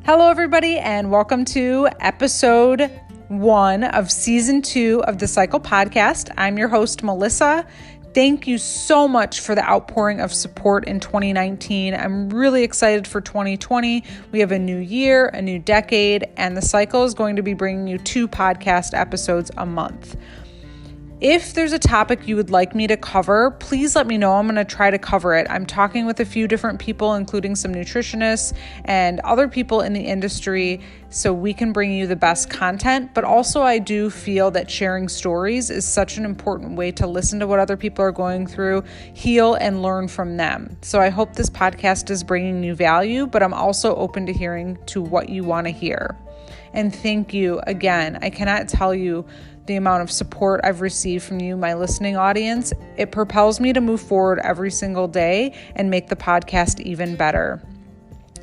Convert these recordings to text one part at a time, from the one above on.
Hello, everybody, and welcome to episode 1 of season 2 of the Cycle Podcast. I'm your host, Melissa. Thank you so much for the outpouring of support in 2019. I'm really excited for 2020. We have a new year, a new decade, and the Cycle is going to be bringing you 2 podcast episodes a month. If there's a topic you would like me to cover, please let me know. I'm going to try to cover it. I'm talking with a few different people, including some nutritionists and other people in the industry, so we can bring you the best content. But also, I do feel that sharing stories is such an important way to listen to what other people are going through, heal, and learn from them. So I hope this podcast is bringing you value, but I'm also open to hearing to what you want to hear. And thank you again. I cannot tell you the amount of support I've received from you, my listening audience. It propels me to move forward every single day and make the podcast even better.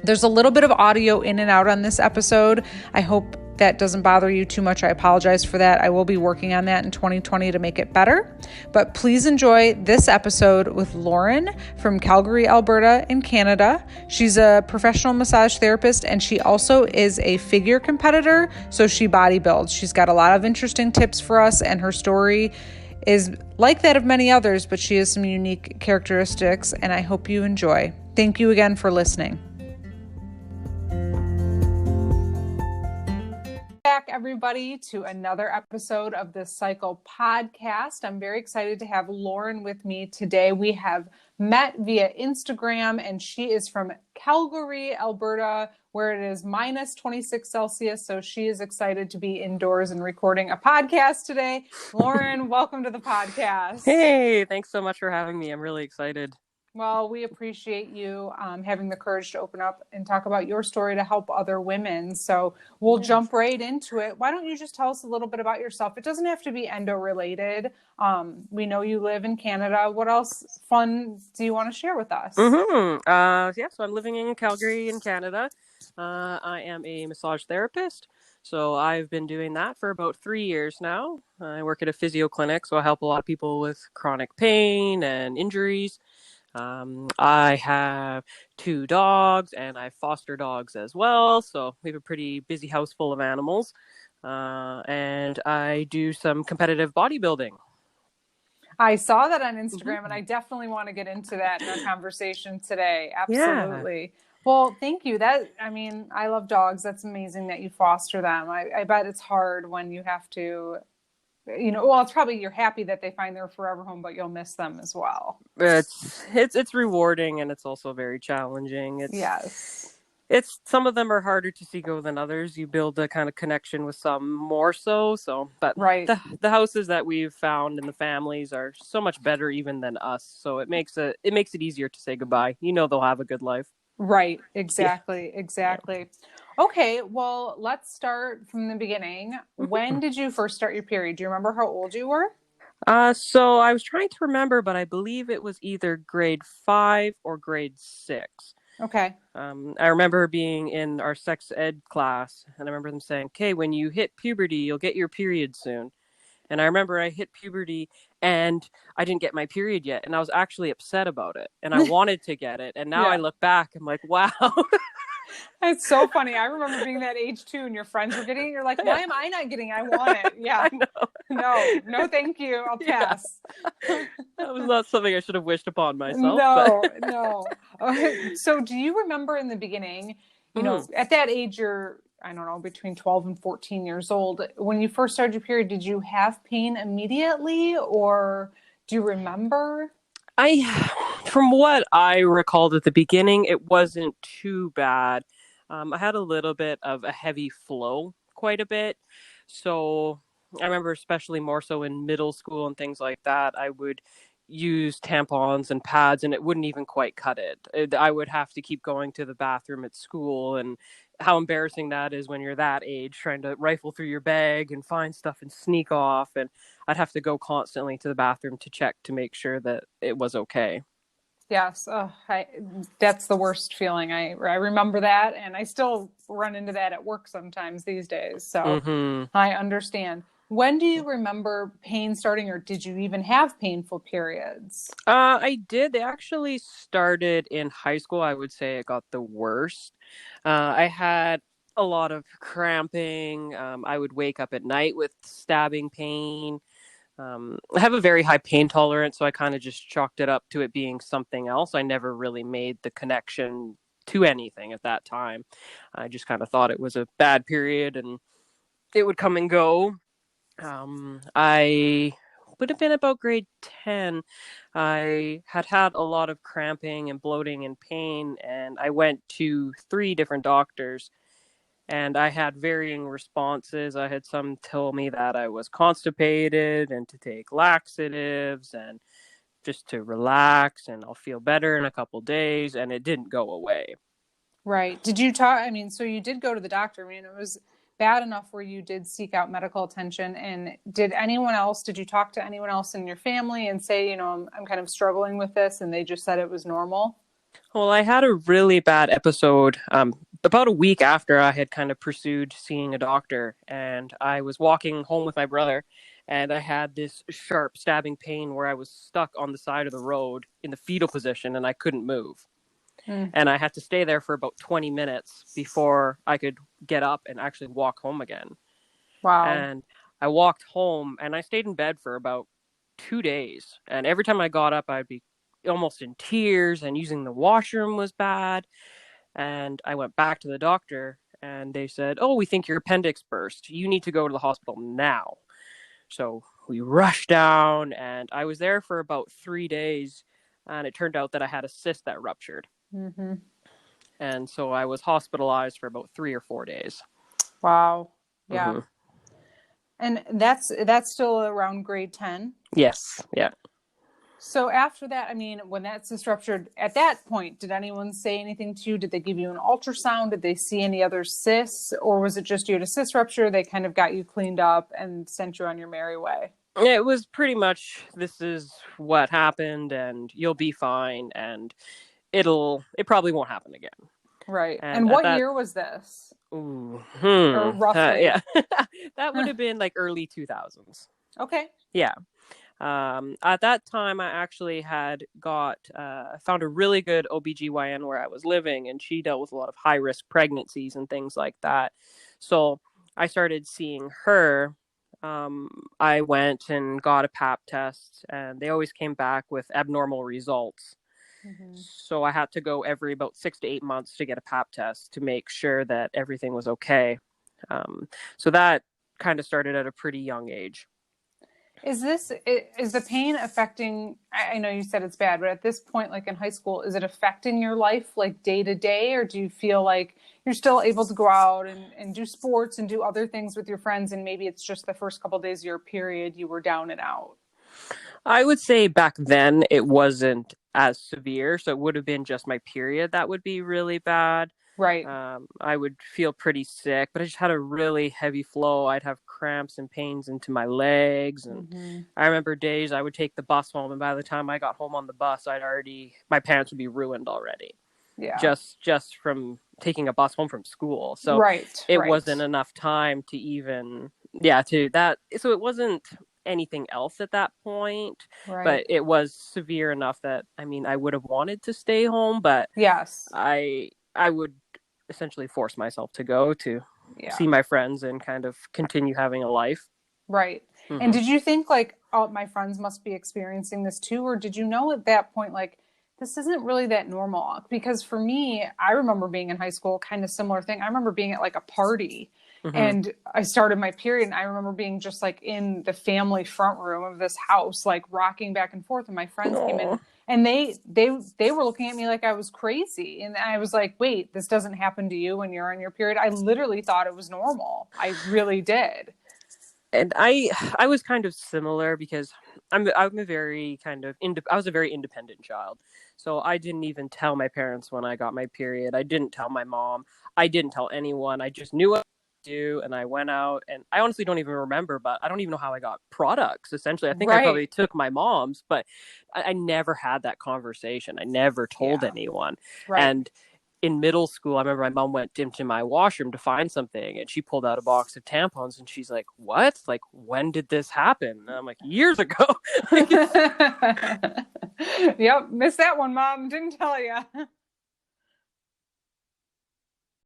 There's a little bit of audio in and out on this episode. I hope that doesn't bother you too much. I apologize for that. I will be working on that in 2020 to make it better. But please enjoy this episode with Lauren from Calgary, Alberta in Canada. She's a professional massage therapist and she also is a figure competitor. So she bodybuilds. She's got a lot of interesting tips for us, and her story is like that of many others, but she has some unique characteristics, and I hope you enjoy. Thank you again for listening. Back, everybody, to another episode of the Cycle Podcast. I'm very excited to have Lauren with me today. We have met via Instagram, and she is from Calgary, Alberta, where it is minus 26 Celsius. So she is excited to be indoors and recording a podcast today. Lauren, welcome to the podcast. Hey, thanks so much for having me. I'm really excited. Well, we appreciate you having the courage to open up and talk about your story to help other women. So we'll jump right into it. Why don't you just tell us a little bit about yourself? It doesn't have to be endo related. We know you live in Canada. What else fun do you want to share with us? So I'm living in Calgary in Canada. I am a massage therapist. So I've been doing that for about 3 years now. I work at a physio clinic, so I help a lot of people with chronic pain and injuries. I have 2 dogs and I foster dogs as well. So we have a pretty busy house full of animals. And I do some competitive bodybuilding. I saw that on Instagram, and I definitely want to get into that in our conversation today. Absolutely. Yeah. Well, thank you. I love dogs. That's amazing that you foster them. I bet it's hard when you have to, it's probably you're happy that they find their forever home, but you'll miss them as well. It's rewarding, and it's also very challenging. Yes. It's some of them are harder to see go than others. You build a kind of connection with some more so. But right. The houses that we've found and the families are so much better even than us. So it makes it easier to say goodbye. They'll have a good life. Right. Exactly. Yeah. Exactly. Okay. Well, let's start from the beginning. When did you first start your period? Do you remember how old you were? So I was trying to remember, but I believe it was either grade 5 or grade 6. Okay. I remember being in our sex ed class, and I remember them saying, okay, when you hit puberty, you'll get your period soon. And I remember I hit puberty and I didn't get my period yet. And I was actually upset about it. And I wanted to get it. And now I look back, I'm like, wow. It's so funny. I remember being that age too, and your friends were getting it. You're like, why am I not getting it? I want it. Yeah. No, thank you. I'll pass. Yeah. That was not something I should have wished upon myself. No. Okay. So do you remember in the beginning, at that age, you're, I don't know, between 12 and 14 years old. When you first started your period, did you have pain immediately, or do you remember? From what I recalled at the beginning, it wasn't too bad. I had a little bit of a heavy flow, quite a bit. So I remember especially more so in middle school and things like that, I would use tampons and pads and it wouldn't even quite cut it. I would have to keep going to the bathroom at school, and how embarrassing that is when you're that age, trying to rifle through your bag and find stuff and sneak off. And I'd have to go constantly to the bathroom to check to make sure that it was okay. Yes. That's the worst feeling. I remember that, and I still run into that at work sometimes these days. So I understand. When do you remember pain starting, or did you even have painful periods? I did. They actually started in high school. I would say it got the worst. I had a lot of cramping. I would wake up at night with stabbing pain. I have a very high pain tolerance, so I kind of just chalked it up to it being something else. I never really made the connection to anything at that time. I just kind of thought it was a bad period and it would come and go. I would have been about grade 10. I had a lot of cramping and bloating and pain, and I went to 3 different doctors, and I had varying responses. I had some tell me that I was constipated and to take laxatives and just to relax and I'll feel better in a couple days, and it didn't go away. Right. Did you talk? I mean, so you did go to the doctor. I mean, it was bad enough where you did seek out medical attention. And did you talk to anyone else in your family and say, I'm kind of struggling with this, and they just said it was normal? Well, I had a really bad episode about a week after I had kind of pursued seeing a doctor, and I was walking home with my brother, and I had this sharp stabbing pain where I was stuck on the side of the road in the fetal position and I couldn't move. And I had to stay there for about 20 minutes before I could get up and actually walk home again. Wow. And I walked home and I stayed in bed for about 2 days. And every time I got up, I'd be almost in tears, and using the washroom was bad. And I went back to the doctor and they said, "Oh, we think your appendix burst. You need to go to the hospital now." So we rushed down, and I was there for about 3 days, and it turned out that I had a cyst that ruptured. Mm-hmm. And so I was hospitalized for about 3 or 4 days. Wow. Yeah. Mm-hmm. And that's still around grade 10? Yes. Yeah. So after that, I mean, when that cyst ruptured, at that point, did anyone say anything to you? Did they give you an ultrasound? Did they see any other cysts? Or was it just you had a cyst rupture, they kind of got you cleaned up and sent you on your merry way? It was pretty much, this is what happened and you'll be fine, and it probably won't happen again. Right. And what year was this? Or roughly? Yeah. That would have been like early 2000s. Okay. Yeah. At that time, I actually had found a really good OBGYN where I was living, and she dealt with a lot of high-risk pregnancies and things like that. So I started seeing her. I went and got a pap test, and they always came back with abnormal results. Mm-hmm. So I had to go every about 6 to 8 months to get a pap test to make sure that everything was okay. So that kind of started at a pretty young age. Is the pain affecting, I know you said it's bad, but at this point, like in high school, is it affecting your life like day to day, or do you feel like you're still able to go out and do sports and do other things with your friends, and maybe it's just the first couple of days of your period you were down and out? I would say back then it wasn't as severe, so it would have been just my period that would be really bad. Right. I would feel pretty sick, but I just had a really heavy flow. I'd have cramps and pains into my legs. And I remember days I would take the bus home, and by the time I got home on the bus, my pants would be ruined already. Yeah. Just from taking a bus home from school. So it wasn't enough time to even, to that. So it wasn't anything else at that point, but it was severe enough that, I mean, I would have wanted to stay home, but yes, I would essentially force myself to go to see my friends and kind of continue having a life. Right. Mm-hmm. And did you think like, oh, my friends must be experiencing this too? Or did you know at that point, like, this isn't really that normal? Because for me, I remember being in high school, kind of similar thing. I remember being at like a party and I started my period, and I remember being just like in the family front room of this house, like rocking back and forth. And my friends came in, and they were looking at me like I was crazy. And I was like, wait, this doesn't happen to you when you're on your period? I literally thought it was normal. I really did. And I was kind of similar because I'm a very kind of I was a very independent child. So I didn't even tell my parents when I got my period. I didn't tell my mom. I didn't tell anyone. I just knew what to do, and I went out, and I honestly don't even remember, but I don't even know how I got products. Essentially, I think I probably took my mom's, but I never had that conversation. I never told anyone. And in middle school, I remember my mom went into my washroom to find something, and she pulled out a box of tampons, and she's like, "What? Like, when did this happen?" And I'm like, "Years ago." Yep, missed that one, Mom. Didn't tell you.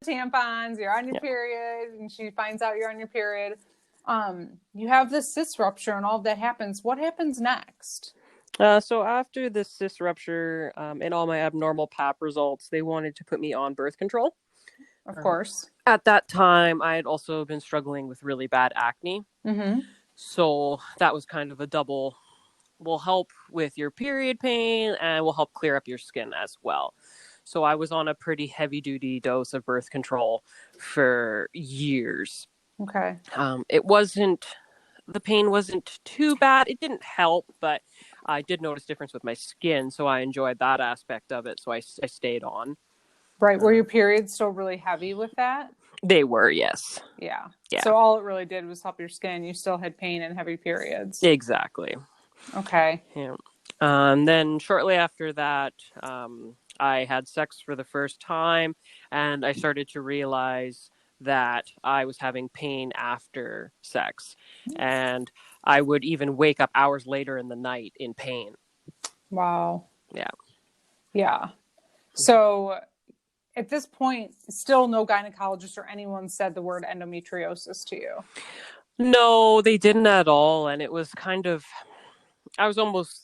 tampons, you're on your period, and she finds out you're on your period. You have this cyst rupture and all of that happens. What happens next? So after the cyst rupture and all my abnormal pap results, they wanted to put me on birth control. Of course. At that time, I had also been struggling with really bad acne. Mm-hmm. So that was kind of a double, will help with your period pain and will help clear up your skin as well. So I was on a pretty heavy duty dose of birth control for years. Okay. The pain wasn't too bad. It didn't help, but I did notice difference with my skin. So I enjoyed that aspect of it. So I stayed on. Right. Were your periods still really heavy with that? They were, yes. Yeah. So all it really did was help your skin. You still had pain and heavy periods. Exactly. Okay. Yeah. Then shortly after that, I had sex for the first time, and I started to realize that I was having pain after sex. And I would even wake up hours later in the night in pain. Wow. Yeah. Yeah. So at this point, still no gynecologist or anyone said the word endometriosis to you? No, they didn't at all. And it was kind of, I was almost,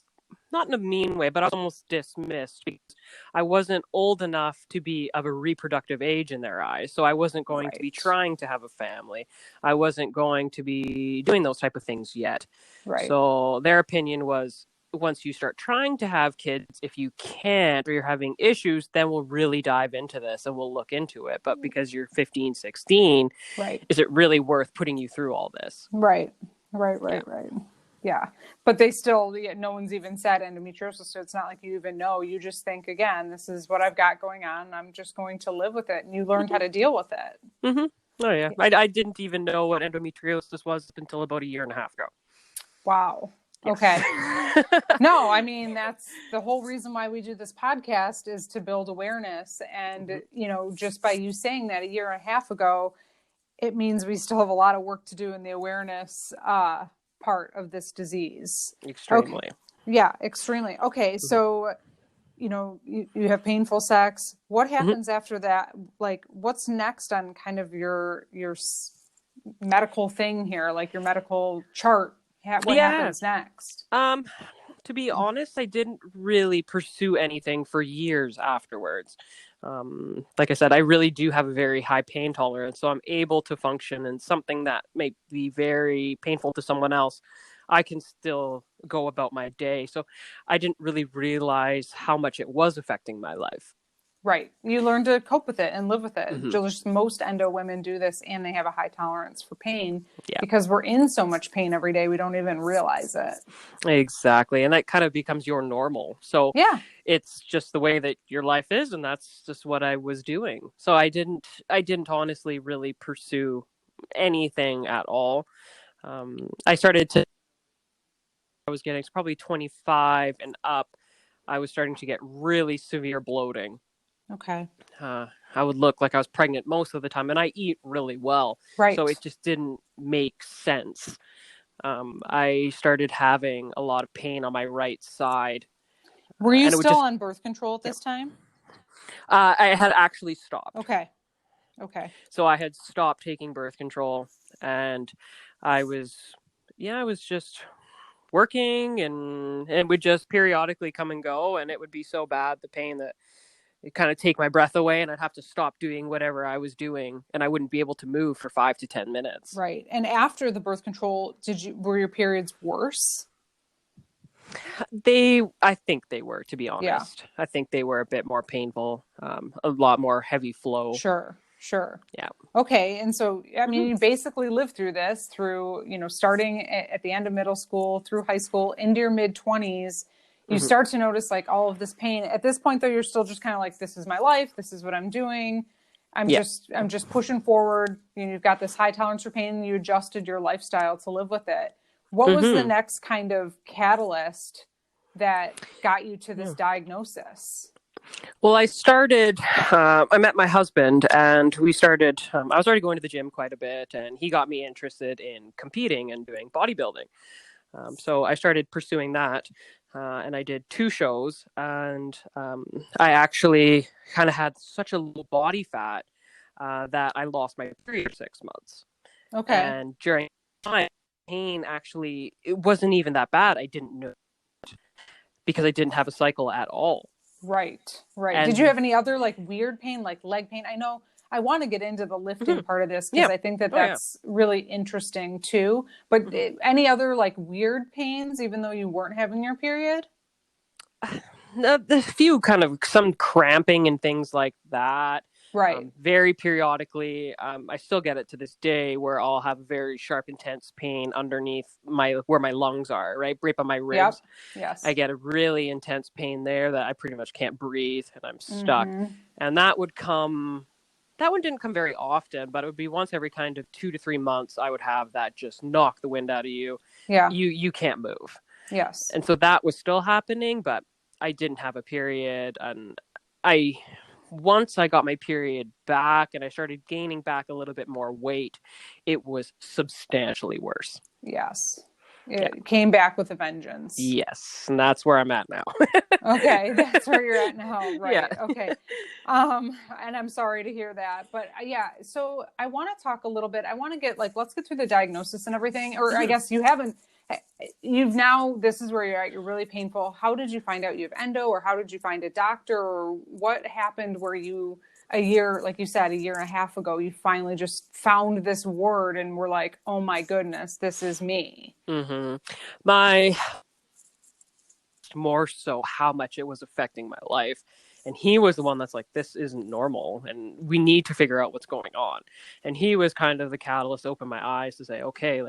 not in a mean way, but I was almost dismissed because I wasn't old enough to be of a reproductive age in their eyes. So I wasn't going to be trying to have a family. I wasn't going to be doing those type of things yet. Right. So their opinion was, once you start trying to have kids, if you can't or you're having issues, then we'll really dive into this and we'll look into it. But because you're 15, 16, is it really worth putting you through all this? Right. Yeah. But they still, no one's even said endometriosis. So it's not like you even know. You just think, again, this is what I've got going on. I'm just going to live with it. And you learned how to deal with it. Mm-hmm. Oh, yeah. I didn't even know what endometriosis was until about a year and a half ago. Wow. Yes. Okay. No, I mean, that's the whole reason why we do this podcast is to build awareness. And, just by you saying that a year and a half ago, it means we still have a lot of work to do in the awareness part of this disease. Extremely. Okay. Yeah, extremely. Okay. So, you have painful sex. What happens after that? Like, what's next on kind of your medical thing here, like your medical chart? What happens next? To be honest, I didn't really pursue anything for years afterwards. Like I said, I really do have a very high pain tolerance, so I'm able to function in something that may be very painful to someone else. I can still go about my day. So I didn't really realize how much it was affecting my life. Right. You learn to cope with it and live with it. Just most endo women do this, and they have a high tolerance for pain because we're in so much pain every day. We don't even realize it. Exactly. And that kind of becomes your normal. So it's just the way that your life is. And that's just what I was doing. So I didn't honestly really pursue anything at all. I was getting probably 25 and up. I was starting to get really severe bloating. Okay. I would look like I was pregnant most of the time, and I eat really well. Right. So it just didn't make sense. I started having a lot of pain on my right side. Were you still on birth control at this time? I had actually stopped. Okay. So I had stopped taking birth control, and I was just working, and it would just periodically come and go, and it would be so bad, the pain, that it kind of take my breath away, and I'd have to stop doing whatever I was doing, and I wouldn't be able to move for 5 to 10 minutes. Right. And after the birth control, were your periods worse? I think they were, to be honest. Yeah. I think they were a bit more painful, a lot more heavy flow. Sure. Yeah. Okay. And so, I mean, you basically lived through this starting at the end of middle school, through high school, into your mid-20s. You start to notice like all of this pain. At this point, though, you're still just kind of like, this is my life. This is what I'm doing. I'm just pushing forward. You've got this high tolerance for pain, and you adjusted your lifestyle to live with it. What was the next kind of catalyst that got you to this diagnosis? Well, I met my husband, and we started, I was already going to the gym quite a bit, and he got me interested in competing and doing bodybuilding. So I started pursuing that, and I did 2 shows, and I actually kind of had such a low body fat. that I lost my period for 6 months. Okay. And during my pain, actually, it wasn't even that bad. I didn't know because I didn't have a cycle at all. Right. And did you have any other like weird pain, like leg pain? I know I want to get into the lifting part of this because I think that's really interesting too. But any other like weird pains, even though you weren't having your period? A few kind of some cramping and things like that. Right. Very periodically. I still get it to this day where I'll have very sharp, intense pain underneath where my lungs are, right by my ribs. Yep. Yes. I get a really intense pain there that I pretty much can't breathe and I'm stuck. And that one didn't come very often, but it would be once every kind of 2 to 3 months. I would have that just knock the wind out of you. Yeah. You can't move. Yes. And so that was still happening, but I didn't have a period. And once I got my period back and I started gaining back a little bit more weight, it was substantially worse. Yes. It came back with a vengeance. Yes. And that's where I'm at now. Okay. That's where you're at now. Right. Yeah. Okay. And I'm sorry to hear that, but so I want to talk a little bit. I want to get let's get through the diagnosis and everything, or I guess this is where you're at. You're really painful. How did you find out you have endo, or how did you find a doctor, or what happened where you, a year, like you said, a year and a half ago, you finally just found this word and were like, oh my goodness, this is me. More so how much it was affecting my life. And he was the one that's like, this isn't normal and we need to figure out what's going on. And he was kind of the catalyst, open my eyes to say, okay,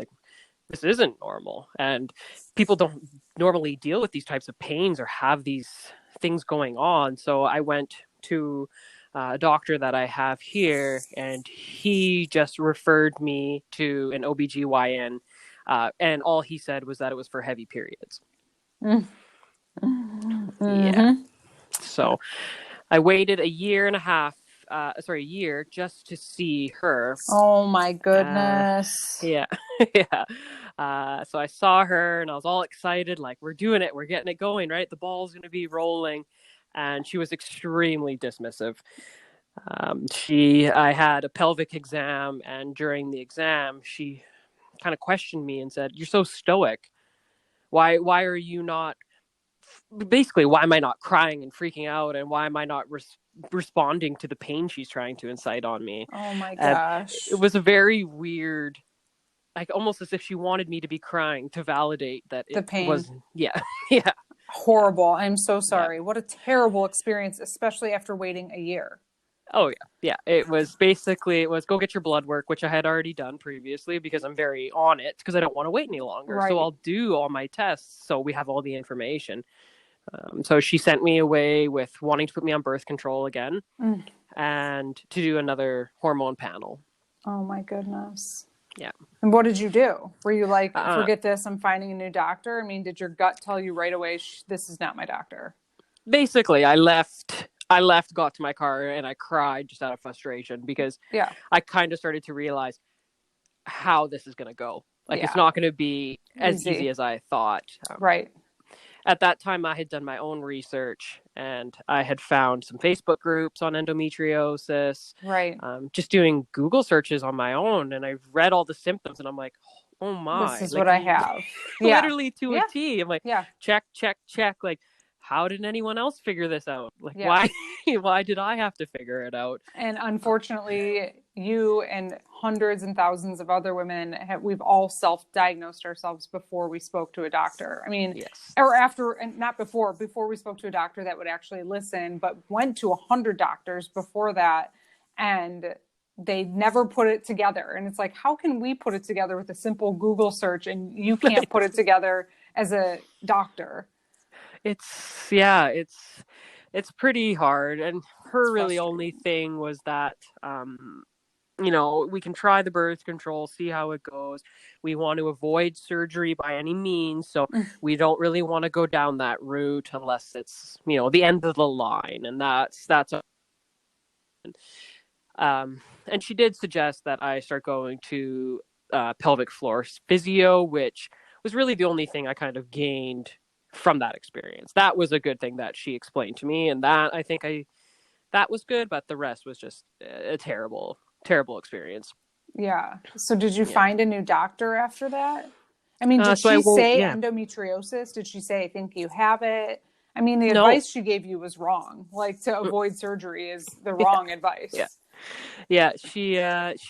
this isn't normal. And people don't normally deal with these types of pains or have these things going on. So I went to a doctor that I have here, and he just referred me to an OBGYN. And all he said was that it was for heavy periods. Yeah. So I waited a year just to see her. Oh my goodness. Yeah. So I saw her and I was all excited, like, we're doing it, we're getting it going, right? The ball's going to be rolling. And she was extremely dismissive. I had a pelvic exam, and during the exam, she kind of questioned me and said, "You're so stoic. Why are you not, basically, why am I not crying and freaking out? And why am I not responding to the pain she's trying to incite on me?" Oh my gosh. It was a very weird, like almost as if she wanted me to be crying to validate that the pain was, yeah. Horrible. I'm so sorry. What a terrible experience, especially after waiting a year. Oh yeah. It was go get your blood work, which I had already done previously because I'm very on it because I don't want to wait any longer. Right. So I'll do all my tests so we have all the information. So she sent me away with wanting to put me on birth control again and to do another hormone panel. Oh my goodness. Yeah. And what did you do? Were you like, forget this, I'm finding a new doctor? I mean, did your gut tell you right away, this is not my doctor? Basically, I left, got to my car, and I cried just out of frustration because I kind of started to realize how this is going to go. It's not going to be as easy as I thought. Right. At that time, I had done my own research, and I had found some Facebook groups on endometriosis. Right. Just doing Google searches on my own, and I read all the symptoms, and I'm like, oh my. This is what I have. Literally to a T. I'm like, check. Like, how did anyone else figure this out? Like, why did I have to figure it out? And unfortunately, you and hundreds and thousands of other women, we've all self-diagnosed ourselves before we spoke to a doctor. I mean, or after, and not before we spoke to a doctor that would actually listen, but went to 100 doctors before that, and they never put it together. And it's like, how can we put it together with a simple Google search and you can't put it together as a doctor? It's pretty hard. And her really only thing was that, we can try the birth control, see how it goes. We want to avoid surgery by any means. So we don't really want to go down that route unless it's, the end of the line. And that's and she did suggest that I start going to pelvic floor physio, which was really the only thing I kind of gained from that experience. That was a good thing that she explained to me. And that I think that was good, but the rest was just a terrible, terrible experience. Yeah. So did you Yeah. find a new doctor after that? I mean, did So I she won't, say yeah. endometriosis? Did she say, I think you have it? I mean, the No. advice she gave you was wrong. Like, to avoid surgery is the wrong advice. Yeah. Yeah, she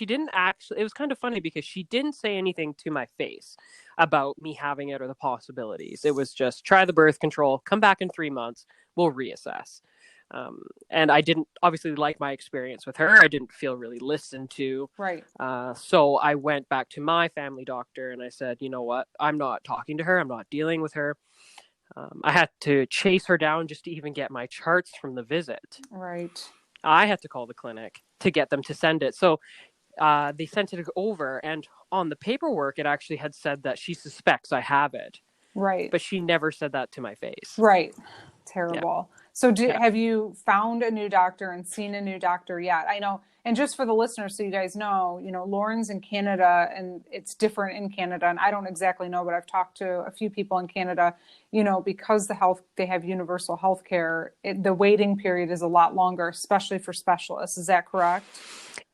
didn't actually. It was kind of funny because she didn't say anything to my face about me having it or the possibilities. It was just try the birth control, come back in 3 months, we'll reassess. And I didn't obviously like my experience with her. I didn't feel really listened to. Right. So I went back to my family doctor and I said, you know what? I'm not talking to her. I'm not dealing with her. I had to chase her down just to even get my charts from the visit. Right. I had to call the clinic to get them to send it. So they sent it over, and on the paperwork, it actually had said that she suspects I have it. Right. But she never said that to my face. Right. Terrible. Yeah. So have you found a new doctor and seen a new doctor yet? I know, and just for the listeners, so you guys know, Lauren's in Canada and it's different in Canada. And I don't exactly know, but I've talked to a few people in Canada, because they have universal health care, the waiting period is a lot longer, especially for specialists. Is that correct?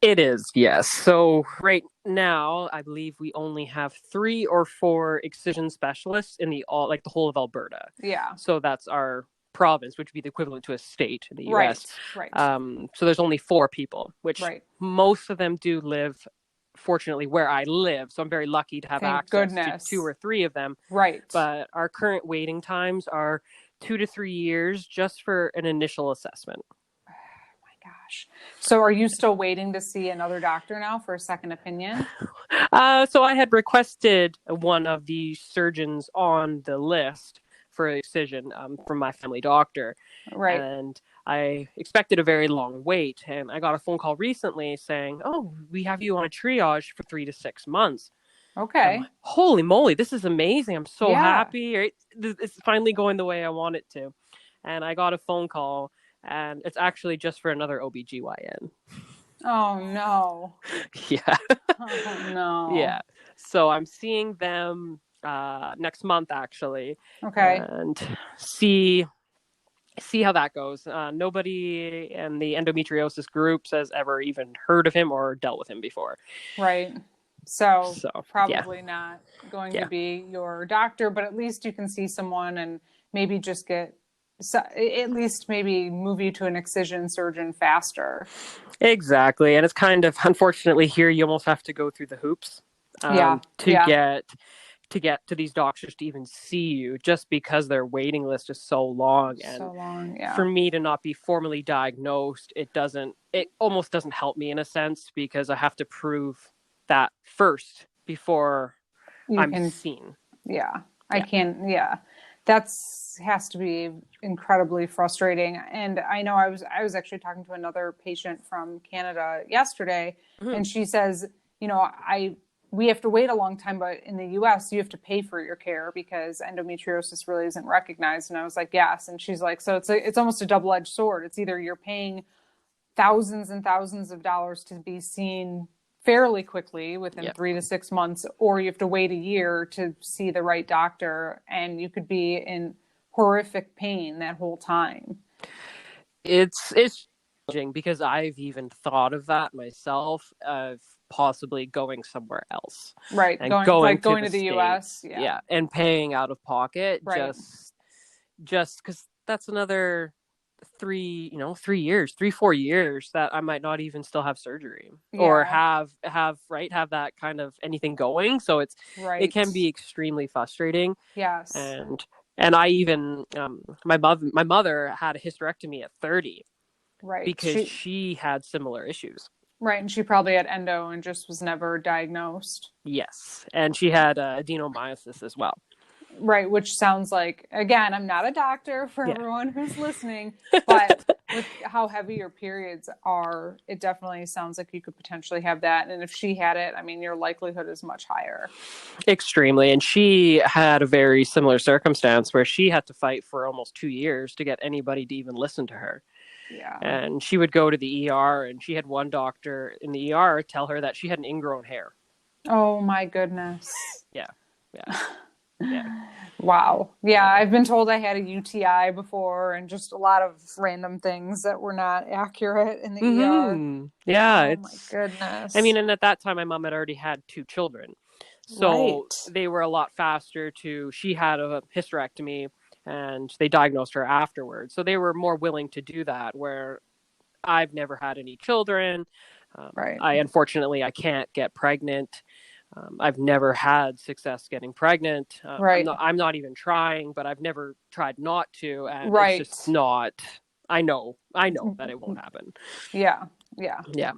It is, yes. So right now, I believe we only have 3 or 4 excision specialists in the whole of Alberta. Yeah. So that's our province, which would be the equivalent to a state in the U.S. Right. So there's only 4 people, which most of them do live, fortunately, where I live. So I'm very lucky to have access to 2 or 3 of them. Right. But our current waiting times are 2 to 3 years just for an initial assessment. Gosh. So are you still waiting to see another doctor now for a second opinion? So I had requested one of the surgeons on the list for excision from my family doctor. Right. And I expected a very long wait. And I got a phone call recently saying, oh, we have you on a triage for 3 to 6 months. Okay. Like, holy moly, this is amazing. I'm so happy. It's finally going the way I want it to. And I got a phone call. And it's actually just for another OBGYN. Oh, no. Yeah. Oh, no. Yeah. So I'm seeing them next month, actually. Okay. And see how that goes. Nobody in the endometriosis groups has ever even heard of him or dealt with him before. Right. So probably not going to be your doctor, but at least you can see someone and maybe just at least maybe move you to an excision surgeon faster. Exactly. And it's kind of, unfortunately, here you almost have to go through the hoops to get to these doctors to even see you, just because their waiting list is so long. And for me to not be formally diagnosed, it almost doesn't help me in a sense, because I have to prove that first before I'm seen. Yeah. I can. Yeah. Has to be incredibly frustrating. And I know I was actually talking to another patient from Canada yesterday, and she says, we have to wait a long time, but in the US, you have to pay for your care because endometriosis really isn't recognized. And I was like, yes. And she's like, so it's almost a double-edged sword. It's either you're paying thousands and thousands of dollars to be seen fairly quickly within 3 to 6 months, or you have to wait a year to see the right doctor, and you could be in horrific pain that whole time. It's challenging because I've even thought of that myself, of possibly going somewhere else. Right. And going to the US. Yeah. And paying out of pocket, just because that's another 4 years that I might not even still have surgery or have that kind of anything going. So it can be extremely frustrating. Yes. And I even, my mother had a hysterectomy at 30. Right. Because she had similar issues. Right. And she probably had endo and just was never diagnosed. Yes. And she had adenomyosis as well. Right. Which sounds like, again, I'm not a doctor for everyone who's listening, but with how heavy your periods are, it definitely sounds like you could potentially have that. And if she had it, I mean, your likelihood is much higher. Extremely. And she had a very similar circumstance where she had to fight for almost 2 years to get anybody to even listen to her. Yeah. And she would go to the ER, and she had one doctor in the ER tell her that she had an ingrown hair. Oh my goodness. Yeah. Yeah. Wow. Yeah, I've been told I had a UTI before and just a lot of random things that were not accurate in the ER. Yeah, Oh my it's, I goodness. mean, and at that time, my mom had already had 2 children. So Right. they were a lot faster she had a hysterectomy and they diagnosed her afterwards. So they were more willing to do that, where I've never had any children. Right. Unfortunately, I can't get pregnant. I've never had success getting pregnant. Right. I'm not even trying, but I've never tried not to. And it's Right. just not, I know that it won't happen. Yeah. Yeah. Yeah.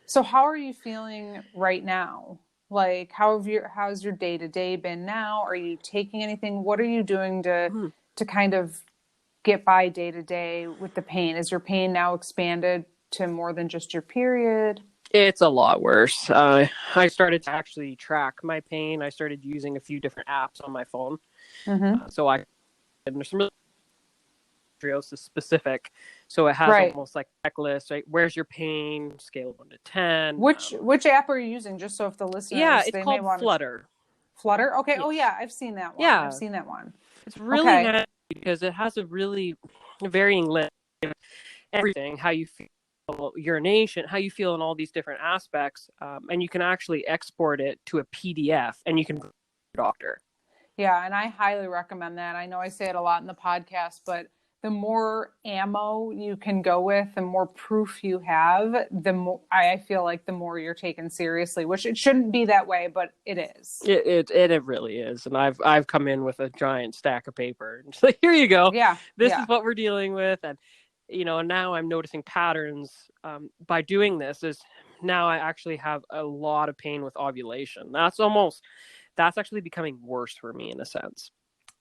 So how are you feeling right now? Like how's your day to day been now? Are you taking anything? What are you doing Hmm. to kind of get by day to day with the pain? Is your pain now expanded to more than just your period? It's a lot worse. I started to actually track my pain. I started using a few different apps on my phone. Mm-hmm. So and there's some endometriosis specific. So it has Right. almost like a checklist, right? Where's your pain? Scale of 1 to 10. Which app are you using? Just so if the Yeah, listeners, it's they may called want to Flutter. Flutter. Okay. Oh Yes. yeah, I've seen that one. I've Yeah, seen that one. it's really Okay. handy because it has a really varying list of everything, how you feel, urination, how you feel in all these different aspects. And you can actually export it to a PDF and you can go to your doctor. Yeah, and I highly recommend that. I know I say it a lot in the podcast, but the more ammo you can go with, the more proof you have, the more I feel like the more you're taken seriously, which it shouldn't be that way, but it is. It really is, and I've come in with a giant stack of paper and like, here you go, Yeah, this is yeah. what we're dealing with, and now I'm noticing patterns by doing this. Is now I actually have a lot of pain with ovulation. That's actually becoming worse for me in a sense.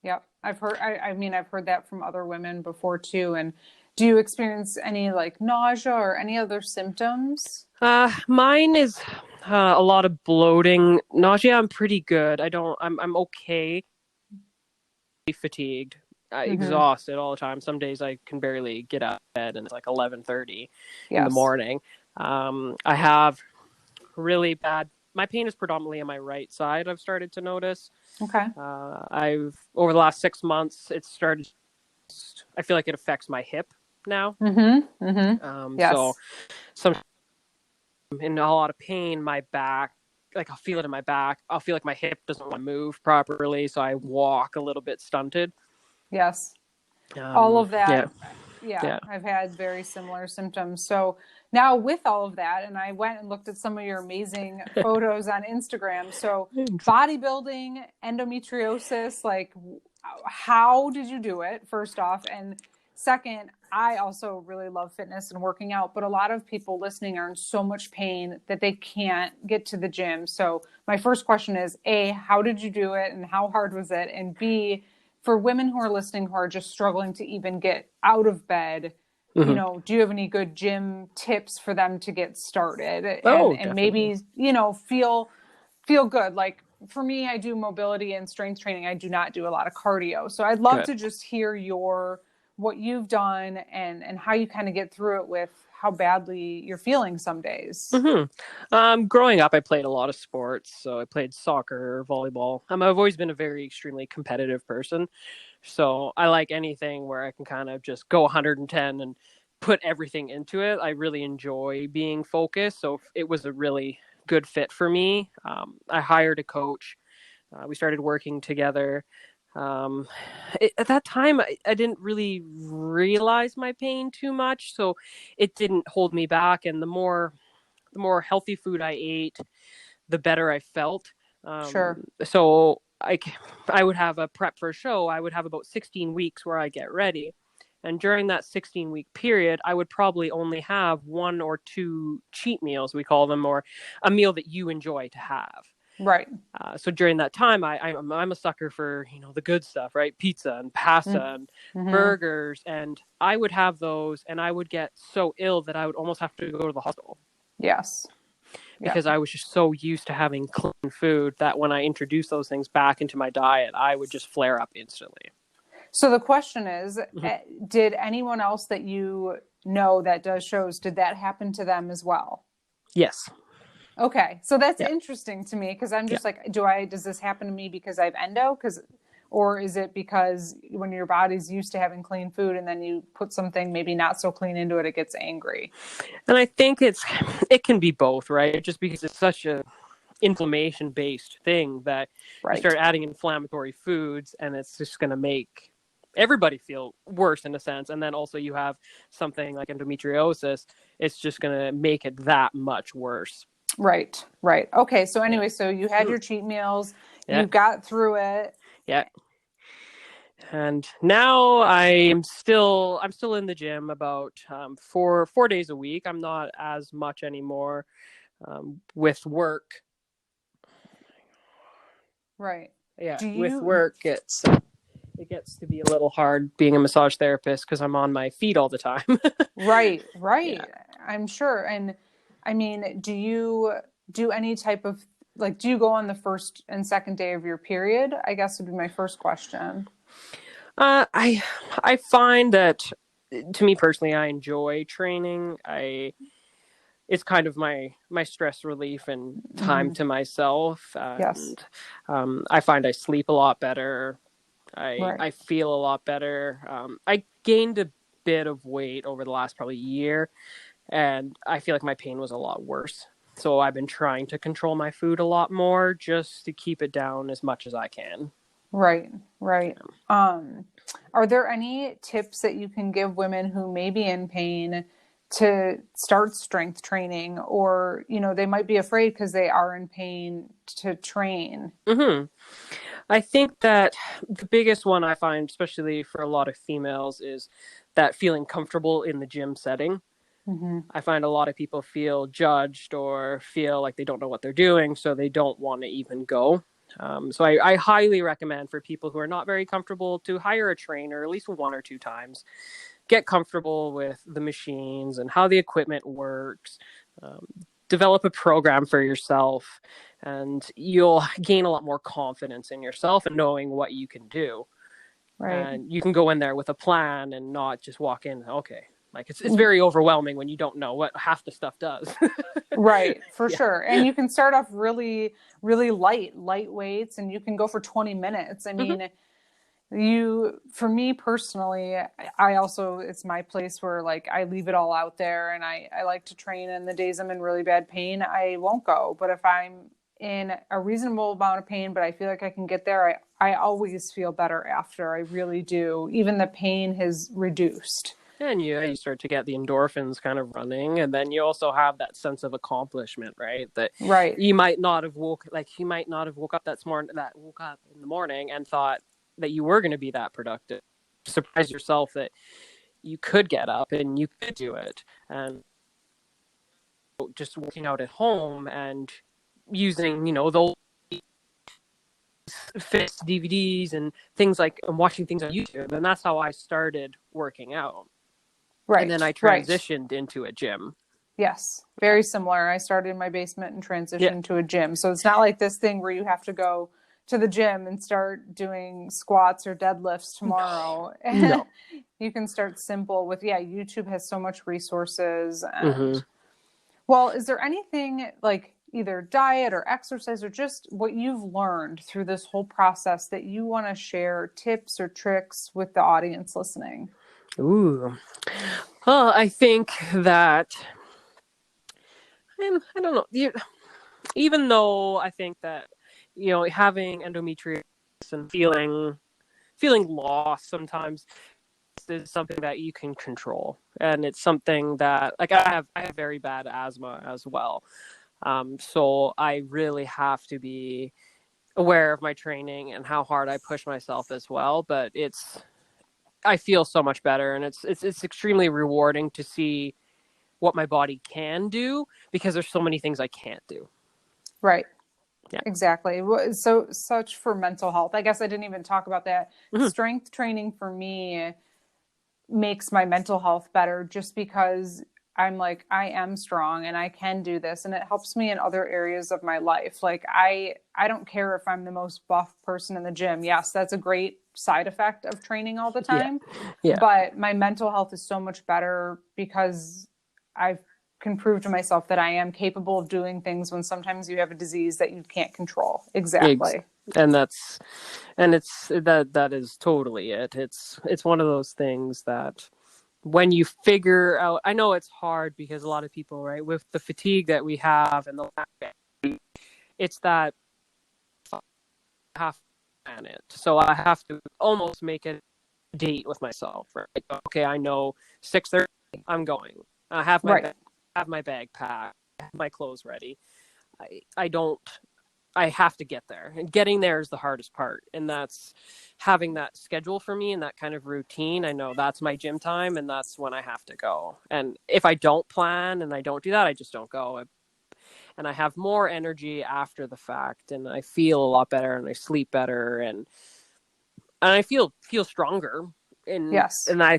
Yep. I mean, I've heard that from other women before too. And do you experience any like nausea or any other symptoms? Mine is a lot of bloating, nausea. I'm pretty good. I'm okay. Fatigued, Mm-hmm. exhausted all the time. Some days I can barely get out of bed, and it's like 11:30 in the Yes. morning. I have really bad. My pain is predominantly on my right side. I've started to notice. Okay. I've over the last 6 months, it started. I feel like it affects my hip now. Mm-hmm. Mm-hmm. So Yes. some in a lot of pain, my back. Like I'll feel it in my back. I'll feel like my hip doesn't want to move properly, so I walk a little bit stunted. Yes. All of Yeah. that. Yeah, Yeah. I've had very similar symptoms. So now with all of that, and I went and looked at some of your amazing photos on Instagram. So bodybuilding, endometriosis, like how did you do it, first off? And second, I also really love fitness and working out, but a lot of people listening are in so much pain that they can't get to the gym. So my first question is, A, how did you do it and how hard was it? And B, for women who are listening who are just struggling to even get out of bed, Mm-hmm. do you have any good gym tips for them to get started Oh, and definitely. maybe, feel good? Like for me, I do mobility and strength training. I do not do a lot of cardio. So I'd love Good. to just hear what you've done and how you kind of get through it with how badly you're feeling some days. Growing up, I played a lot of sports. So I played soccer, volleyball. I've always been a very extremely competitive person. So I like anything where I can kind of just go 110 and put everything into it. I really enjoy being focused. So it was a really good fit for me. I hired a coach. We started working together. Um, at that time, I didn't really realize my pain too much, so it didn't hold me back. And the more healthy food I ate, the better I felt. Sure. So I would have a prep for a show. I would have about 16 weeks where I get ready. And during that 16-week period, I would probably only have 1 or 2 cheat meals, we call them, or a meal that you enjoy to have. Right. So during that time, I'm a sucker for the good stuff, right? Pizza and pasta and Mm-hmm. burgers, and I would have those, and I would get so ill that I would almost have to go to the hospital Yes. Yeah. because I was just so used to having clean food that when I introduced those things back into my diet, I would just flare up instantly. So the question is, Mm-hmm. did anyone else that you know that does shows, did that happen to them as well? Yes. Okay. So that's Yeah. interesting to me because I'm Yeah. just like, does this happen to me because I have endo? Or is it because when your body's used to having clean food and then you put something maybe not so clean into it, it gets angry? And I think it can be both, right? Just because it's such a inflammation based thing that you Right. start adding inflammatory foods and it's just going to make everybody feel worse in a sense. And then also you have something like endometriosis, it's just going to make it that much worse. Right. Right. Okay. So Yeah. anyway, so you had your cheat meals, Yeah. you got through it. Yeah. And now I'm still in the gym about 4 days a week. I'm not as much anymore with work. Right. Yeah, Do with you work it gets to be a little hard being a massage therapist because I'm on my feet all the time. Right, Yeah. right. I'm sure. And I mean, do you do any type of like, do you go on the first and second day of your period? I guess would be my first question. I find that to me personally, I enjoy training. It's kind of my stress relief and time Hmm. to myself, Yes. and I find I sleep a lot better. Right. I feel a lot better. I gained a bit of weight over the last probably year, and I feel like my pain was a lot worse. So I've been trying to control my food a lot more just to keep it down as much as I can. Right. Right. Um, are there any tips that you can give women who may be in pain to start strength training, or, they might be afraid because they are in pain to train? Hmm. I think that the biggest one I find, especially for a lot of females, is that feeling comfortable in the gym setting. Hmm. I find a lot of people feel judged or feel like they don't know what they're doing, so they don't want to even go. So I highly recommend for people who are not very comfortable to hire a trainer at least 1 or 2 times, get comfortable with the machines and how the equipment works, um, develop a program for yourself, and you'll gain a lot more confidence in yourself and knowing what you can do. Right. And you can go in there with a plan and not just walk in, okay. Like it's very overwhelming when you don't know what half the stuff does. Right, for Yeah. sure. And you can start off really, really light weights, and you can go for 20 minutes. I Mm-hmm. mean, for me personally, I also, it's my place where like I leave it all out there, and I like to train, and the days I'm in really bad pain, I won't go. But if I'm in a reasonable amount of pain, but I feel like I can get there, I always feel better after. I really do. Even the pain has reduced. And you start to get the endorphins kind of running, and then you also have that sense of accomplishment, right? That Right. you might not have woke up in the morning and thought that you were going to be that productive. Surprise yourself that you could get up and you could do it, and just working out at home and using the fits DVDs and things like and watching things on YouTube, and that's how I started working out. And then Right. I Right. transitioned into a gym. Yes, very similar. I started in my basement and Yeah. transitioned to a gym. So it's not like this thing where you have to go to the gym and start doing squats or deadlifts tomorrow. No. You can start simple with, YouTube has so much resources. Mm-hmm. And well, is there anything like either diet or exercise or just what you've learned through this whole process that you want to share tips or tricks with the audience listening? Ooh. Well, I think that I don't know. Even though I think that having endometriosis and feeling lost sometimes is something that you can control, and it's something that like I have very bad asthma as well. So I really have to be aware of my training and how hard I push myself as well. But I feel so much better, and it's extremely rewarding to see what my body can do because there's so many things I can't do. Right. Yeah. Exactly. So such for mental health. I guess I didn't even talk about that. Mm-hmm. Strength training for me makes my mental health better just because I'm like, I am strong and I can do this, and it helps me in other areas of my life. Like I don't care if I'm the most buff person in the gym. Yes, that's a great side effect of training all the Yeah. time. Yeah. But my mental health is so much better because I've can prove to myself that I am capable of doing things when sometimes you have a disease that you can't control. Exactly. And that is totally it. It's one of those things that when you figure out, I know it's hard because a lot of people, right, with the fatigue that we have and it's that I have to plan it. So I have to almost make it a date with myself, right? Okay, I know 6:30 I'm going. I have my bag packed, I have my clothes ready. I have to get there, and getting there is the hardest part. And that's having that schedule for me and that kind of routine. I know that's my gym time and that's when I have to go. And if I don't plan and I don't do that, I just don't go. And I have more energy after the fact, and I feel a lot better, and I sleep better, and I feel stronger. And Yes. And I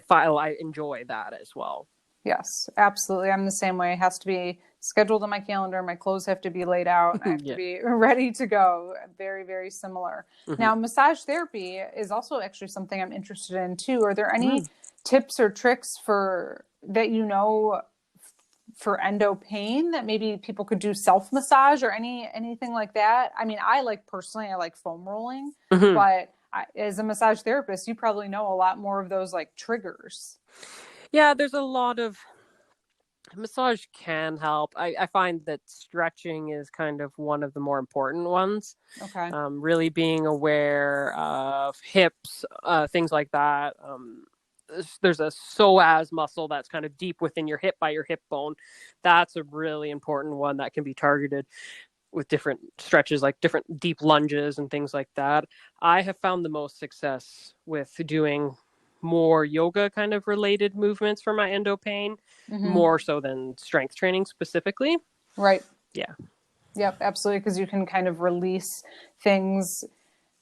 enjoy that as well. Yes, absolutely. I'm the same way. It has to be scheduled on my calendar. My clothes have to be laid out, and I have to be ready to go. Very, very similar. Now, massage therapy is also actually something I'm interested in too. Are there any tips or tricks for endo pain that maybe people could do self-massage or anything like that? I mean, I like foam rolling, but as a massage therapist, you probably know a lot more of those like triggers. Yeah, there's a lot of massage can help. I find that stretching is kind of one of the more important ones. Okay. Really being aware of hips, things like that. There's a psoas muscle that's kind of deep within your hip by your hip bone. That's a really important one that can be targeted with different stretches, like different deep lunges and things like that. I have found the most success with doing more yoga kind of related movements for my endo pain, more so than strength training specifically. Right. Yeah. Yep, absolutely. Because you can kind of release things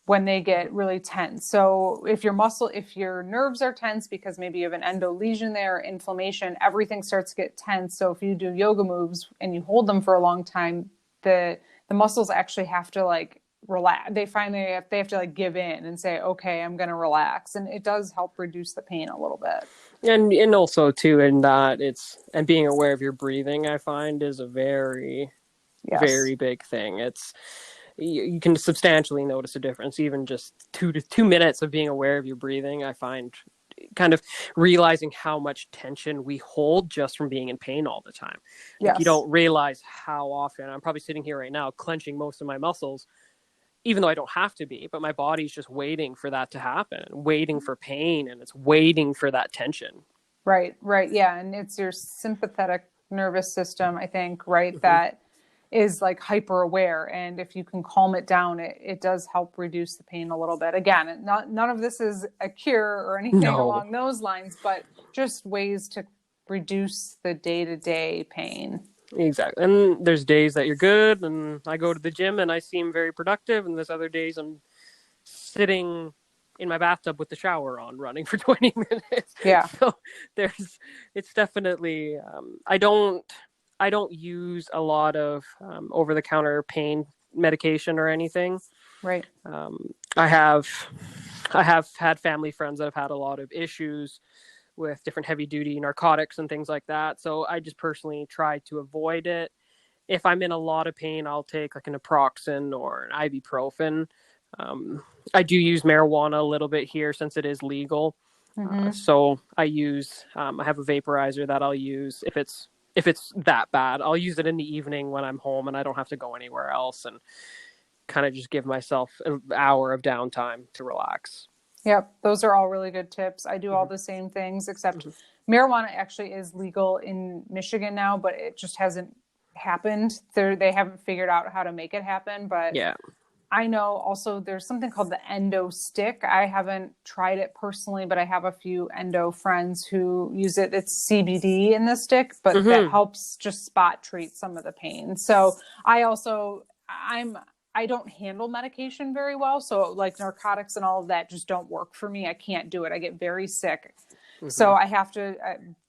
when they get really tense. So if your nerves are tense because maybe you have an endo lesion there, inflammation, everything starts to get tense. So if you do yoga moves and you hold them for a long time, the muscles actually have to like relax. They have to like give in and say, okay, I'm going to relax. And it does help reduce the pain a little bit. And also too, in that and being aware of your breathing, I find is a very, very big thing. You can substantially notice a difference, even just 2 minutes of being aware of your breathing. I find kind of realizing how much tension we hold just from being in pain all the time. Like you don't realize how often I'm probably sitting here right now, clenching most of my muscles, even though I don't have to be, but my body's just waiting for that to happen, waiting for pain, and it's waiting for that tension. Right. Yeah. And it's your sympathetic nervous system, I think, right, that is like hyper aware. And if you can calm it down, it does help reduce the pain a little bit. Again, none of this is a cure or anything along those lines, but just ways to reduce the day-to-day pain. Exactly. And there's days that you're good and I go to the gym and I seem very productive, and there's other days I'm sitting in my bathtub with the shower on running for 20 minutes. Yeah. So it's definitely I don't use a lot of over-the-counter pain medication or anything. Right. I have had family friends that have had a lot of issues with different heavy duty narcotics and things like that. So I just personally try to avoid it. If I'm in a lot of pain, I'll take like an naproxen or an ibuprofen. I do use marijuana a little bit here since it is legal. So I have a vaporizer that I'll use if it's that bad. I'll use it in the evening when I'm home and I don't have to go anywhere else, and kind of just give myself an hour of downtime to relax. Yep. Those are all really good tips. I do all the same things, except marijuana actually is legal in Michigan now, but it just hasn't happened. They haven't figured out how to make it happen. But yeah, I know also there's something called the endo stick. I haven't tried it personally, but I have a few endo friends who use it. It's CBD in the stick, but that helps just spot treat some of the pain. So I don't handle medication very well. So like narcotics and all of that just don't work for me. I can't do it. I get very sick. So I have to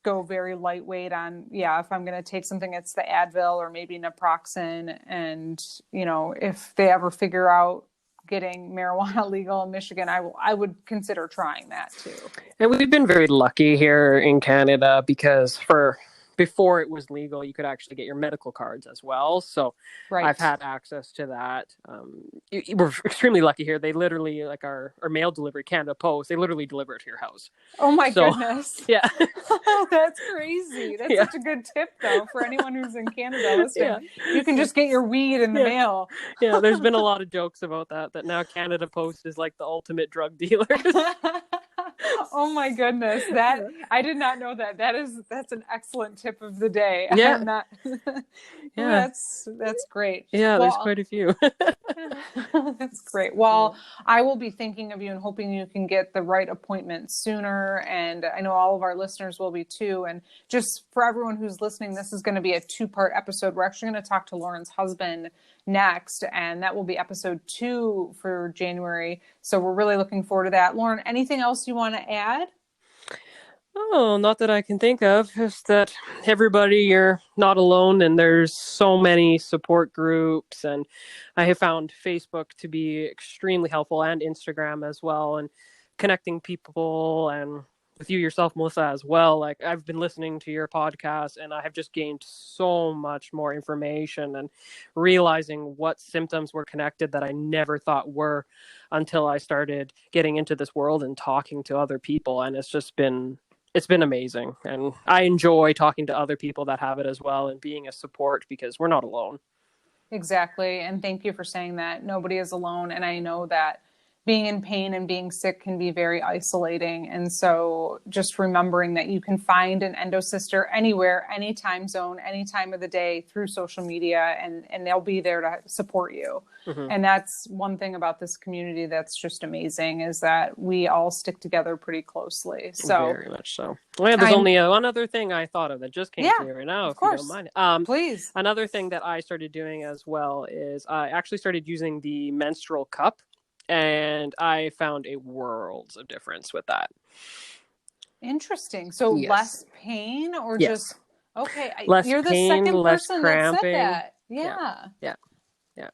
go very lightweight on, if I'm going to take something, it's the Advil or maybe naproxen. And, if they ever figure out getting marijuana legal in Michigan, I would consider trying that too. And we've been very lucky here in Canada because for before it was legal, you could actually get your medical cards as well. So I've had access to that. We're extremely lucky here. They literally, like our mail delivery, Canada Post, they literally deliver it to your house. Oh my goodness. Yeah. Oh, that's crazy. That's such a good tip though, for anyone who's in Canada listening. Yeah. You can just get your weed in the mail. Yeah. There's been a lot of jokes about that now Canada Post is like the ultimate drug dealers. Oh my goodness. I did not know that. That's an excellent tip of the day. Yeah. That's great. Yeah, there's quite a few. That's great. Well, I will be thinking of you and hoping you can get the right appointment sooner. And I know all of our listeners will be too. And just for everyone who's listening, this is going to be a 2-part episode. We're actually going to talk to Lauren's husband next, and that will be episode 2 for January. So we're really looking forward to that. Lauren, anything else you want to add? Oh, not that I can think of. Just that everybody, you're not alone, and there's so many support groups, and I have found Facebook to be extremely helpful, and Instagram as well, and connecting people, and with you yourself, Melissa, as well. Like, I've been listening to your podcast, and I have just gained so much more information and realizing what symptoms were connected that I never thought were until I started getting into this world and talking to other people. And it's been amazing. And I enjoy talking to other people that have it as well and being a support, because we're not alone. Exactly. And thank you for saying that. Nobody is alone. And I know that being in pain and being sick can be very isolating. And so just remembering that you can find an endo sister anywhere, any time zone, any time of the day through social media, and they'll be there to support you. Mm-hmm. And that's one thing about this community that's just amazing, is that we all stick together pretty closely. So very much so. Well, yeah, there's only one other thing I thought of that just came to me right now, if you don't mind. Please. Another thing that I started doing as well is I actually started using the menstrual cup. And I found a world of difference with that. Interesting. So less pain, or just, okay. Less you're the pain, second less person cramping. that said that. Yeah.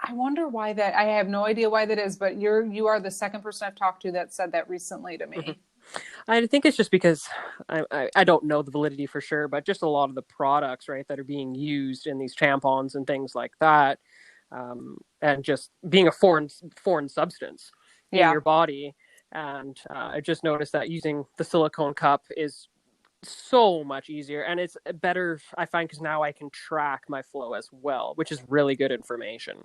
I wonder why that, I have no idea why that is, but you are the second person I've talked to that said that recently to me. Mm-hmm. I think it's just because I don't know the validity for sure, but just a lot of the products, right, that are being used in these tampons and things like that. And just being a foreign substance in your body. And I just noticed that using the silicone cup is so much easier, and it's better, I find, because now I can track my flow as well, which is really good information.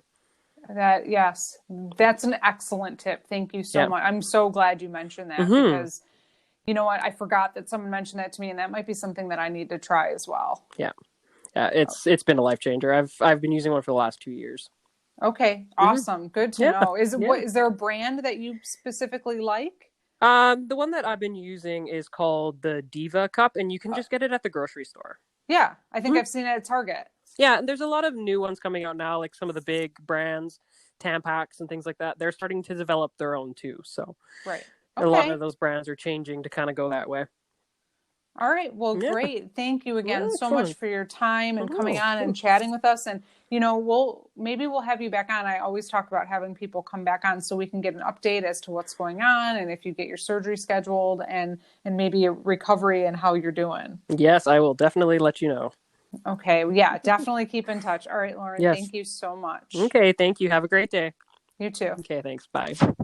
That's an excellent tip. Thank you so much. I'm so glad you mentioned that, because you know what? I forgot that someone mentioned that to me, and that might be something that I need to try as well. Yeah. It's been a life changer. I've been using one for the last 2 years. Okay, awesome. Good to know. Is there a brand that you specifically like? The one that I've been using is called the Diva Cup, and you can just get it at the grocery store. Yeah, I think I've seen it at Target. Yeah, and there's a lot of new ones coming out now, like some of the big brands, Tampax and things like that. They're starting to develop their own too. So a lot of those brands are changing to kind of go that way. All right. Well, great. Thank you again so much for your time and coming on and chatting with us. And, we'll have you back on. I always talk about having people come back on so we can get an update as to what's going on, and if you get your surgery scheduled, and maybe a recovery and how you're doing. Yes, I will definitely let you know. Okay. Yeah, definitely keep in touch. All right, Lauren. Yes. Thank you so much. Okay. Thank you. Have a great day. You too. Okay. Thanks. Bye. Bye.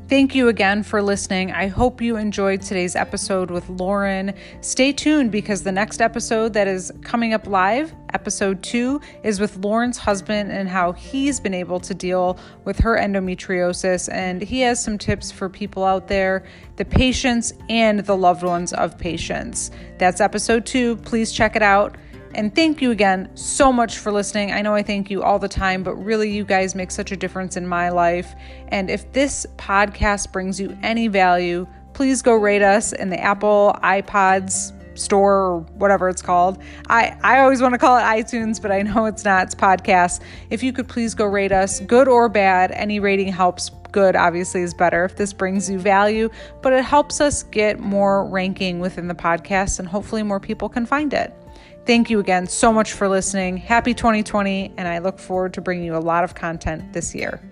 Thank you again for listening. I hope you enjoyed today's episode with Lauren. Stay tuned, because the next episode that is coming up live, episode 2, is with Lauren's husband and how he's been able to deal with her endometriosis. And he has some tips for people out there, the patients and the loved ones of patients. That's episode 2. Please check it out. And thank you again so much for listening. I know I thank you all the time, but really you guys make such a difference in my life. And if this podcast brings you any value, please go rate us in the Apple iPods store, or whatever it's called. I always want to call it iTunes, but I know it's not. It's podcasts. If you could please go rate us, good or bad. Any rating helps. Good obviously is better if this brings you value, but it helps us get more ranking within the podcast, and hopefully more people can find it. Thank you again so much for listening. Happy 2020, and I look forward to bringing you a lot of content this year.